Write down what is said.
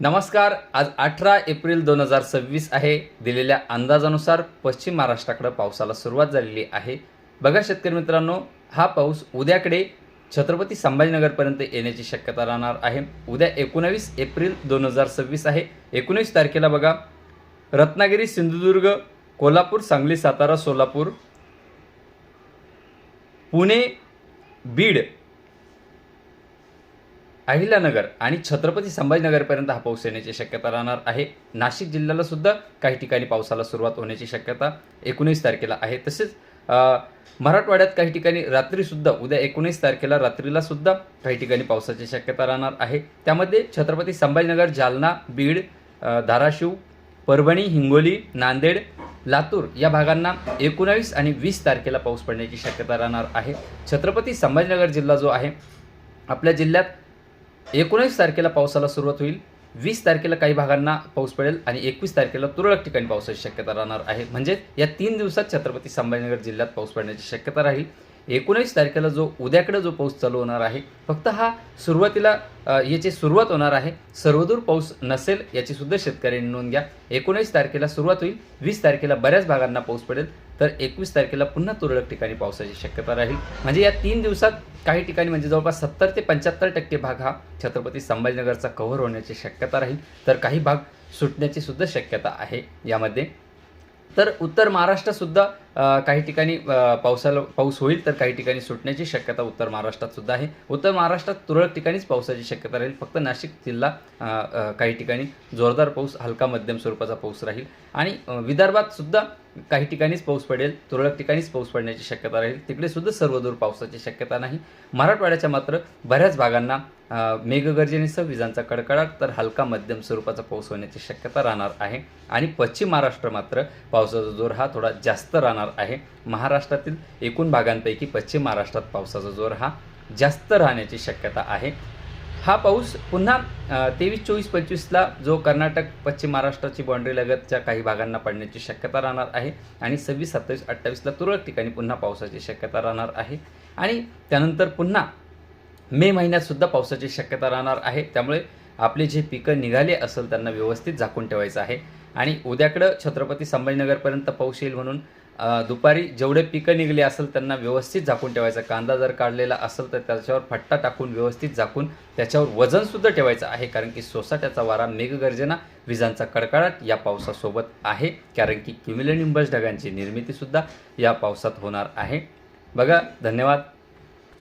नमस्कार. आज 18 एप्रिल 2026 आहे. दिलेल्या अंदाजानुसार पश्चिम महाराष्ट्राकडे पावसाला सुरुवात झालेली आहे. बघा शेतकरी मित्रांनो, हा पाऊस उद्याकडे छत्रपती संभाजीनगरपर्यंत येण्याची शक्यता राहणार आहे. उद्या 19 एप्रिल 2026 आहे. 19 तारखेला बघा रत्नागिरी, सिंधुदुर्ग, कोल्हापूर, सांगली, सातारा, सोलापूर, पुणे, बीड, अहिल्यानगर आणि छत्रपती संभाजीनगरपर्यंत हा पाऊस येण्याची शक्यता राहणार आहे. नाशिक जिल्ह्याला सुद्धा काही ठिकाणी पावसाला सुरुवात होण्याची शक्यता 19 तारखेला आहे. तसेच मराठवाड्यात काही ठिकाणी रात्रीसुद्धा उद्या 19 तारखेला रात्रीला सुद्धा काही ठिकाणी पावसाची शक्यता राहणार आहे. त्यामध्ये छत्रपती संभाजीनगर, जालना, बीड, धाराशिव, परभणी, हिंगोली, नांदेड, लातूर या भागांना 19 आणि 20 तारखेला पाऊस पडण्याची शक्यता राहणार आहे. छत्रपती संभाजीनगर जिल्हा जो आहे आपल्या जिल्ह्यात 19 तारखेला पावसाला सुरुवात होईल. 20 तारखेला काही भागांना पाऊस पडेल आणि 21 तारखेला तुरळक ठिकाणी पावसाची शक्यता राहणार आहे. म्हणजे या 3 दिवसात छत्रपती संभाजीनगर जिल्ह्यात पाऊस पडण्याची शक्यता राहील. 19 तारखेला जो उद्याकडे जो पाऊस चालू होणार आहे, फक्त हा सुरुवातीला याची सुरुवात होणार आहे. सर्वदूर पाऊस नसेल याची सुद्धा शेतकऱ्यांनी नोंद घ्या. 19 तारखेला सुरुवात होईल. 20 तारखेला बऱ्याच भागांना पाऊस पडेल, तर 21 तारखेला पुन्हा तुरळक ठिकाणी पावसाची शक्यता राहील. म्हणजे या 3 दिवसात काही ठिकाणी म्हणजे जवळपास 70 ते 75% भाग हा छत्रपती संभाजीनगरचा कव्हर होण्याची शक्यता राहील. तर काही भाग सुटण्याची सुद्धा शक्यता आहे यामध्ये. तर उत्तर महाराष्ट्रातसुद्धा काही ठिकाणी पाऊस होईल, तर काही ठिकाणी सुटण्याची शक्यता उत्तर महाराष्ट्रात सुद्धा आहे. उत्तर महाराष्ट्रात तुरळक ठिकाणीच पावसाची शक्यता राहील. फक्त नाशिक जिल्हा काही ठिकाणी जोरदार पाऊस, हलका मध्यम स्वरूपाचा पाऊस राहील. आणि विदर्भात सुद्धा काही ठिकाणीच पाऊस पडेल, तुरळक ठिकाणीच पाऊस पडण्याची शक्यता राहील. तिकडे सुद्धा सर्वदूर पावसाची शक्यता नाही. मराठवाड्याच्या मात्र बऱ्याच भागांना मेघगर्जनेसह विजांचा कडकडाट, तर हलका मध्यम स्वरूपाचा पाऊस होण्याची शक्यता राहणार आहे. आणि पश्चिम महाराष्ट्र मात्र पावसाचा जोर हा थोडा जास्त राहणार आहे. महाराष्ट्रातील एकूण भागांपैकी पश्चिम महाराष्ट्रात पावसाचा जोर हा जास्त राहण्याची शक्यता आहे. हा पाऊस पुन्हा 23, 24, 25ला जो कर्नाटक, पश्चिम महाराष्ट्राची बाँड्री लगतच्या काही भागांना पडण्याची शक्यता राहणार आहे. आणि 26, 27, 28ला तुरळक ठिकाणी पुन्हा पावसाची शक्यता राहणार आहे. आणि त्यानंतर पुन्हा मे महिन्यात सुद्धा पावसाची शक्यता राहणार आहे. त्यामुळे आपले जे पिकं निघाले असेल त्यांना व्यवस्थित झाकून ठेवायचं आहे. आणि उद्याकडं छत्रपती संभाजीनगरपर्यंत पाऊस येईल म्हणून दुपारी जेवढे पिकं निघले असेल त्यांना व्यवस्थित झाकून ठेवायचं. कांदा जर काढलेला असेल तर त्याच्यावर फट्टा टाकून व्यवस्थित झाकून त्याच्यावर वजनसुद्धा ठेवायचं आहे. कारण की सोसाट्याचा वारा, मेघगर्जना, विजांचा कडकडाट या पावसासोबत आहे. कारण की क्युम्युलोनिंबस ढगांची निर्मितीसुद्धा या पावसात होणार आहे. बघा, धन्यवाद.